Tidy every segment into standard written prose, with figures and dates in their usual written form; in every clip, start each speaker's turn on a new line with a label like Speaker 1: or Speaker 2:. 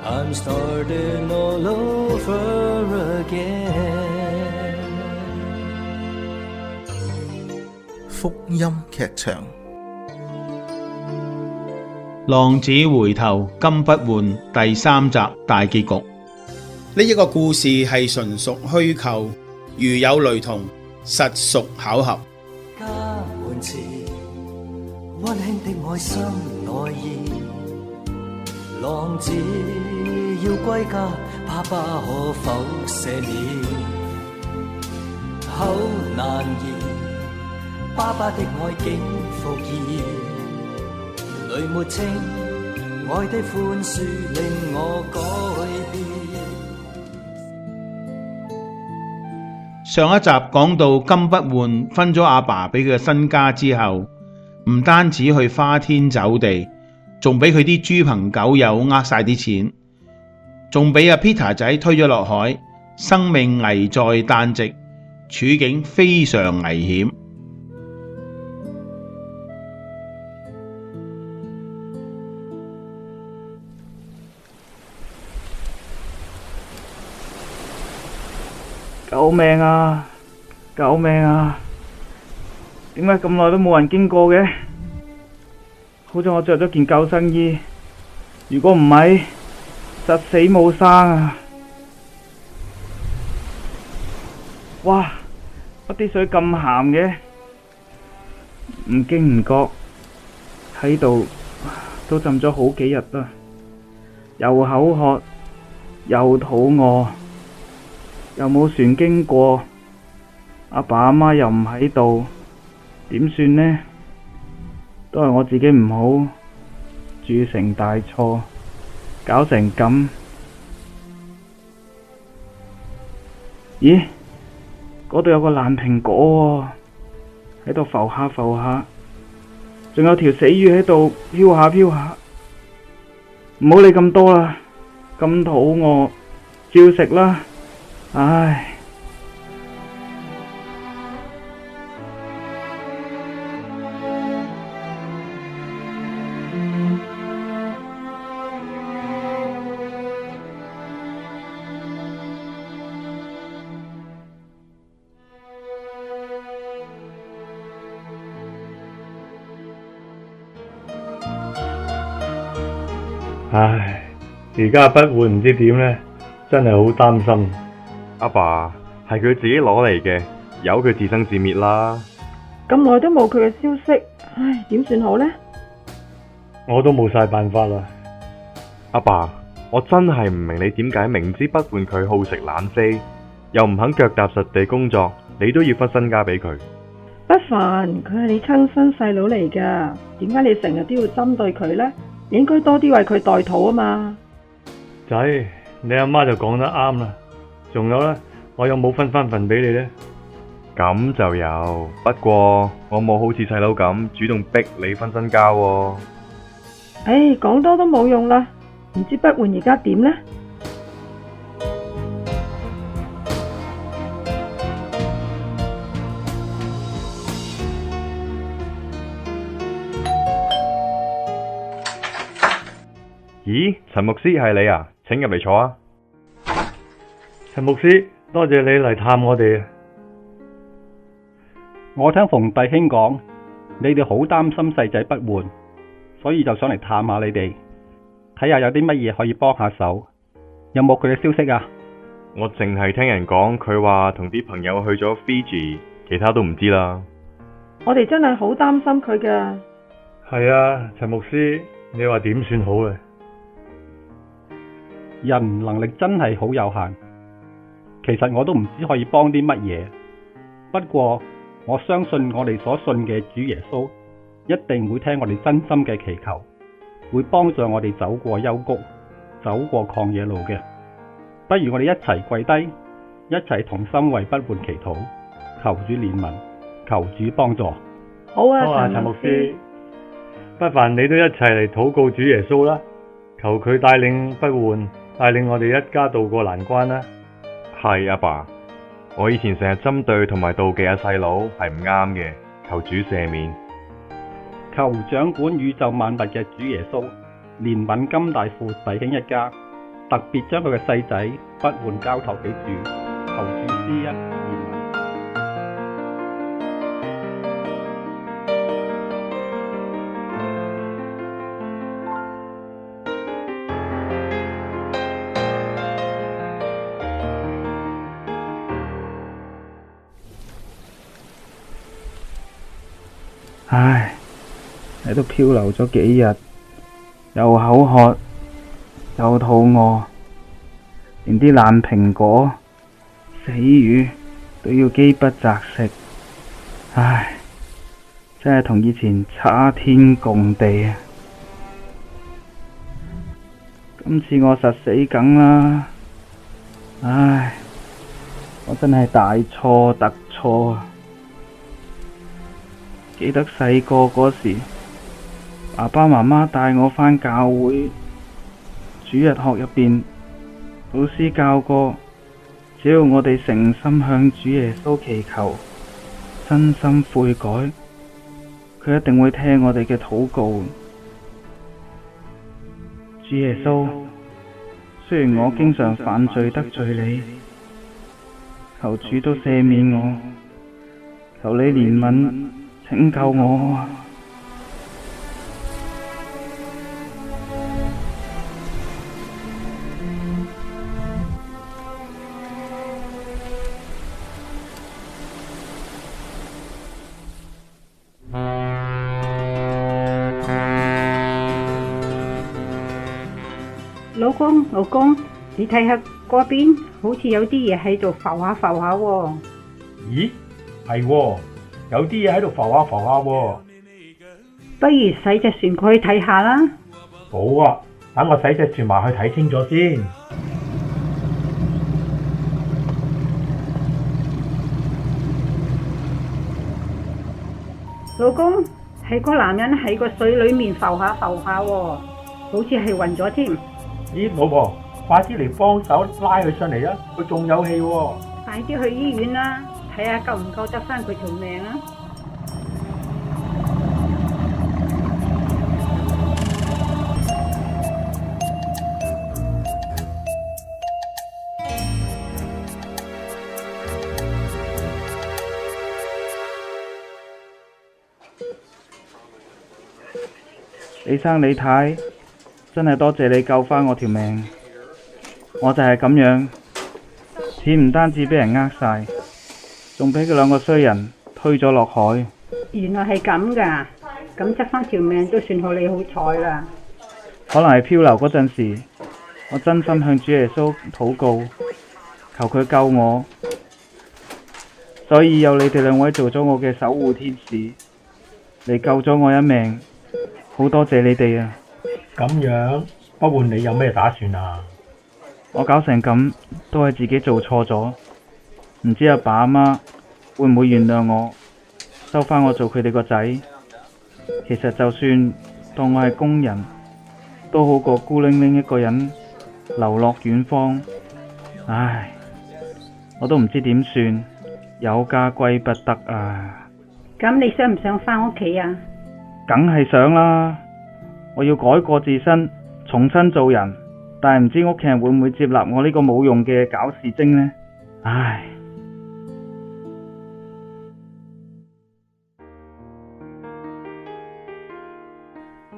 Speaker 1: I'm starting all over again。
Speaker 2: 福音劇場。
Speaker 3: 浪子回頭金不換第3集大結局。
Speaker 4: 呢一個故事係純屬虛構，如有雷同，實屬巧合。
Speaker 1: 家門前溫馨的愛心內意，浪子要歸家，爸爸可否赦免？口難言，爸爸的愛竟復現，淚沒清，愛的寬恕令我改變。
Speaker 3: 上一集講到金不換分咗阿爸俾佢嘅身家之後，唔單止去花天酒地，仲俾佢啲豬朋狗友呃晒啲錢，仲俾阿 Peter 仔推咗落海，生命危在旦夕，處境非常危險。
Speaker 5: 救命啊！救命啊！點解咁耐都冇人經過嘅？好在我着咗件救生衣，如果唔係，實死冇生啊！哇！乜啲水咁鹹嘅，唔經唔覺喺度都浸咗好幾日啦，又口渴又肚餓。又冇船經過，阿爸阿媽又唔喺度，點算呢？都係我自己唔好，鑄成大錯，搞成咁。咦？嗰度有個爛蘋果喎，喺度浮下浮下，仲有條死魚喺度飄下飄下。唔好理咁多啦，咁肚餓，照食啦。唉，
Speaker 6: 而家不換唔知點呢，真係好擔心。
Speaker 7: 阿爸係佢自己攞嚟嘅，由佢自生自滅啦。
Speaker 8: 咁耐都冇佢嘅消息，唉，點算好呢？
Speaker 6: 我都冇晒辦法啦。
Speaker 7: 阿爸，我真係唔明你點解明知不換佢好食懶飛，又唔肯腳踏實地工作，你都要分身家俾佢。
Speaker 8: 不凡，佢係你親生細佬嚟噶，點解你成日都要針對佢呢？你應該多啲為佢代禱啊嘛。
Speaker 6: 仔，你阿媽就講得啱啦。仲有呢，我有冇分翻份俾你呢？
Speaker 7: 咁就有，不過我冇好似細佬咁主動逼你分身家喎。
Speaker 8: 唉，講多都冇用啦，唔知不換而家點呢？
Speaker 7: 咦，陳牧師係你啊？請入嚟坐啊！
Speaker 6: 陳牧師，多謝你嚟探我哋啊！
Speaker 5: 我聽馮弟兄講，你哋好擔心細仔不換，所以就上嚟探下你哋，睇下有啲乜嘢可以幫下手。有冇佢嘅消息啊？
Speaker 7: 我淨係聽人講，佢話同啲朋友去咗 Fiji， 其他都唔知啦。
Speaker 8: 我哋真係好擔心佢㗎。
Speaker 6: 係啊，陳牧師，你話點算好咧？
Speaker 5: 人能力真係好有限。其實我都唔知可以幫啲乜嘢，不過我相信我哋所信嘅主耶穌一定會聽我哋真心嘅祈求，會幫助我哋走過幽谷，走過曠野路嘅。不如我哋一齊跪低，一齊同心為不換祈禱，求主憐憫，求主幫助。
Speaker 8: 好啊，
Speaker 6: 好啊，陳牧師，不凡你都一齊嚟禱告主耶穌啦，求佢帶領不換，帶領我哋一家渡過難關啦。
Speaker 7: 係阿爸，我以前成日針對同埋妒忌阿細佬係唔啱嘅，求主赦免。
Speaker 5: 求掌管宇宙萬物嘅主耶穌憐憫金大富弟兄一家，
Speaker 9: 特別將佢嘅細仔不換交託俾主，求主施恩憐憫。
Speaker 5: 唉，喺度漂流咗幾日，又口渴，又肚餓，連啲爛蘋果、死魚都要飢不擇食。唉，真係同以前差天共地啊！今次我實死梗啦！唉，我真係大錯特錯啊！記得細個嗰時，爸爸媽媽帶我返教會，主日學入邊，老師教過，只要我哋誠心向主耶穌祈求，真心悔改，佢一定會聽我哋嘅禱告。主耶穌，雖然我經常犯罪得罪你，求主都赦免我，求你憐憫拯救我啊！
Speaker 10: 老公，你睇下嗰邊，好似有啲嘢喺度浮下浮下喎。
Speaker 11: 咦，係喎，有啲嘢喺度浮下浮下喎。
Speaker 10: 不如洗隻船過去睇下啦。
Speaker 11: 好啊，等我洗隻船埋去睇清楚先。
Speaker 10: 老公，係個男人喺個水裏面浮下浮下喎，好似係暈咗添。
Speaker 11: 咦，老婆，快啲嚟幫手拉佢上嚟啊！佢仲有氣喎。
Speaker 10: 快啲去醫院啦，睇下夠唔夠得返佢條命啊！
Speaker 5: 李生李太，真係多謝你救返我條命。我就係咁樣，錢唔單止俾人呃晒，仲俾佢兩個衰人推咗落海。
Speaker 10: 原來係咁噶，咁執返條命都算好你好彩啦。
Speaker 5: 可能係漂流嗰陣時，我真心向主耶穌禱告，求佢救我，所以有你哋兩位做咗我嘅守護天使，你救咗我一命，好多謝你哋啊！
Speaker 11: 咁樣，不換你有咩打算啊？
Speaker 5: 我搞成咁，都係自己做錯咗，唔知阿爸阿媽會唔會原諒我，收返我做佢哋個仔。其實就算當我係工人，都好過孤零零一個人流落遠方。唉，我都唔知點算，有家歸不得啊！
Speaker 10: 咁你想唔想返屋企啊？
Speaker 5: 梗係想啦，我要改過自身，重新做人，但係唔知屋企人會唔會接納我呢個冇用嘅搞事精呢？唉，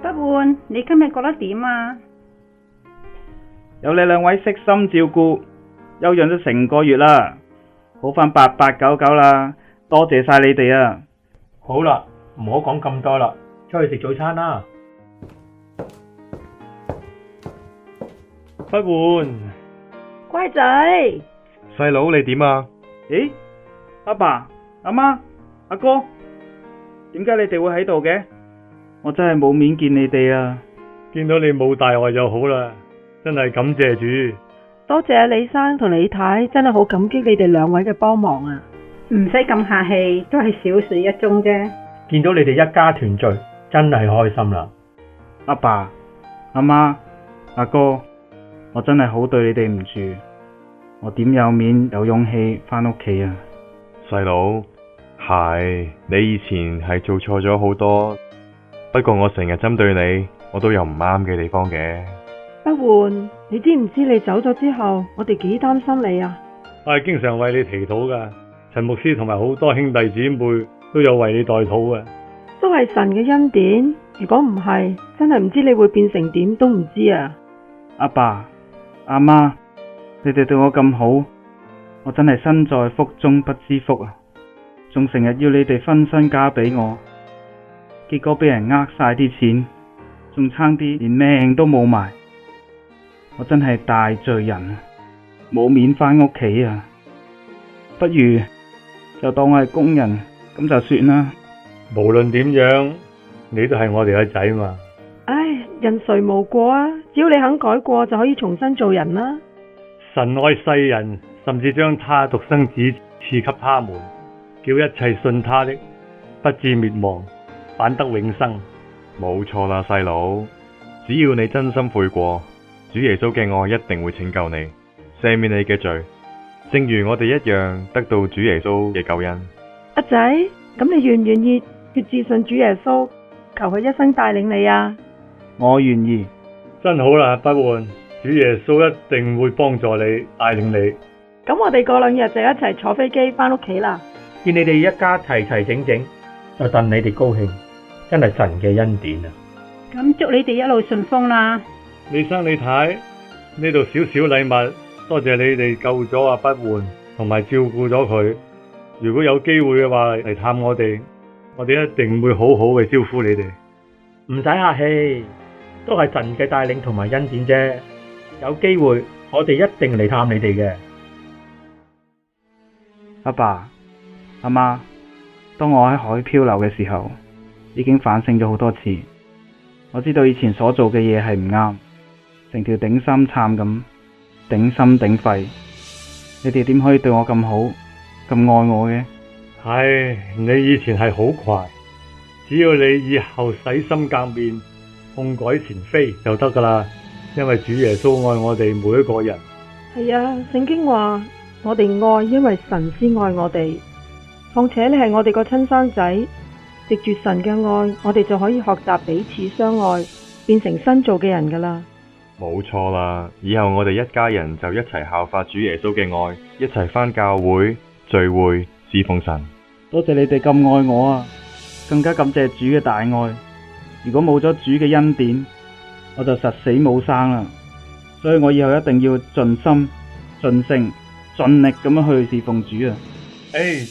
Speaker 10: 不換，你今日覺得點啊？
Speaker 5: 有你兩位悉心照顧，休養咗成個月啦，好返8899啦，多謝晒你哋啊！
Speaker 11: 好啦，唔好講咁多啦，出去食早餐啦。
Speaker 6: 不換，
Speaker 8: 乖仔，
Speaker 7: 細佬你點啊？
Speaker 5: 咦，阿爸、阿媽、阿哥，點解你哋會喺度嘅？我真係冇面見你哋啊！
Speaker 6: 見到你冇大礙就好啦，真係感謝主。
Speaker 8: 多謝李生同李太，真係好感激你哋兩位嘅幫忙啊！
Speaker 10: 唔使咁客氣，都係小事一宗啫。
Speaker 11: 見到你哋一家團聚，真係開心啦！
Speaker 5: 阿爸、阿媽、阿哥，我真係好對你哋唔住，我點有面有勇氣返屋企啊？
Speaker 7: 細佬，係你以前係做錯咗好多，不過我成日針對你，我都有唔啱嘅地方嘅。
Speaker 8: 不換，你知唔知你走咗之後，我哋幾擔心你啊？
Speaker 6: 我係經常為你祈禱噶，陳牧師同埋好多兄弟姊妹都有為你代禱嘅。
Speaker 8: 都係神嘅恩典，如果唔係，真係唔知你會變成點都唔知啊！
Speaker 5: 阿爸、阿媽，你哋對我咁好，我真係身在福中不知福啊！仲成日要你哋分身家俾我，結果俾人呃晒啲錢，仲差啲連命都冇埋，我真係大罪人啊！冇面返屋企啊！不如就當我係工人咁就算啦。
Speaker 6: 無論點樣，你都係我哋嘅仔嘛。
Speaker 8: 唉，人誰無過啊？只要你肯改過，就可以重新做人啦。
Speaker 6: 神愛世人，甚至將他獨生子賜給他們，叫一切信他的不至滅亡，反得永生。
Speaker 7: 冇錯啦，細佬，只要你真心悔過，主耶穌嘅愛一定會拯救你，赦免你嘅罪，正如我哋一樣得到主耶穌嘅救恩。
Speaker 8: 阿仔，咁你願唔願意決志信主耶穌，求佢一生帶領你啊？
Speaker 5: 我願意。
Speaker 6: 真好啦，不換，主耶穌一定會幫助你，帶領你。
Speaker 8: 咁我哋過2日就一齊坐飛機返屋企啦。
Speaker 11: 見你哋一家齊齊整整，就戥你哋高興，真係神嘅恩典啊！
Speaker 10: 咁祝你哋一路順風啦。
Speaker 6: 李生李太，呢度少少禮物，多謝你哋救咗阿不換，同埋照顧咗佢。如果有機會嘅話嚟探我哋一定會好好嘅招呼你哋。
Speaker 11: 唔使客氣，都係神嘅帶領同埋恩典啫。有機會我哋一定嚟探你哋嘅。
Speaker 5: 阿爸、阿媽，當我喺海漂流嘅時候，已經反省咗好多次。我知道以前所做嘅嘢係唔啱，成條頂心杉咁頂心頂肺。你哋點可以對我咁好，咁愛我嘅？
Speaker 6: 唉，你以前係好壞，只要你以後洗心革面，痛改前非就得噶啦。因為主耶穌愛我哋每一個人。
Speaker 8: 係啊，聖經話我哋愛，因為神先愛我哋。況且你係我哋個親生仔，藉住神嘅愛，我哋就可以學習彼此相愛，變成新造嘅人噶啦。
Speaker 7: 冇錯啦，以後我哋一家人就一齊效法主耶穌嘅愛，一齊返教會聚會侍奉神。
Speaker 5: 多謝你哋咁愛我啊，更加感謝主嘅大愛。如果冇咗主嘅恩典，我就實死冇生啦。所以我以後一定要盡心、盡性、盡力咁樣去侍奉主啊！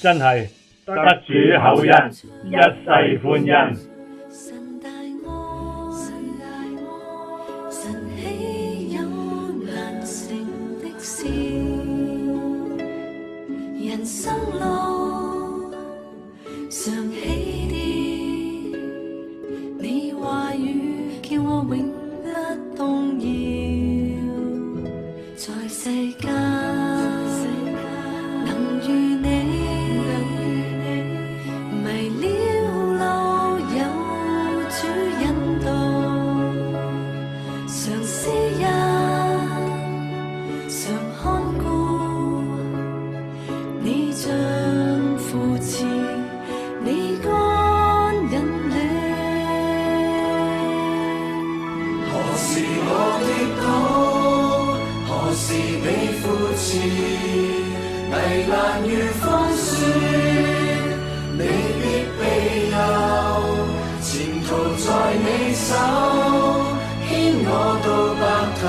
Speaker 6: 真係得主厚恩，一世歡欣。
Speaker 12: 神大愛，神豈有難成的事？人生路常起跌，你話語叫我永不動搖，在世間能與你迷了路，有主引導，常思人，常看顧，你像扶持，你干引領。
Speaker 1: 何時我跌倒，何時你扶持，危難如風雪，你必庇佑，前途在你手，牽我到白頭。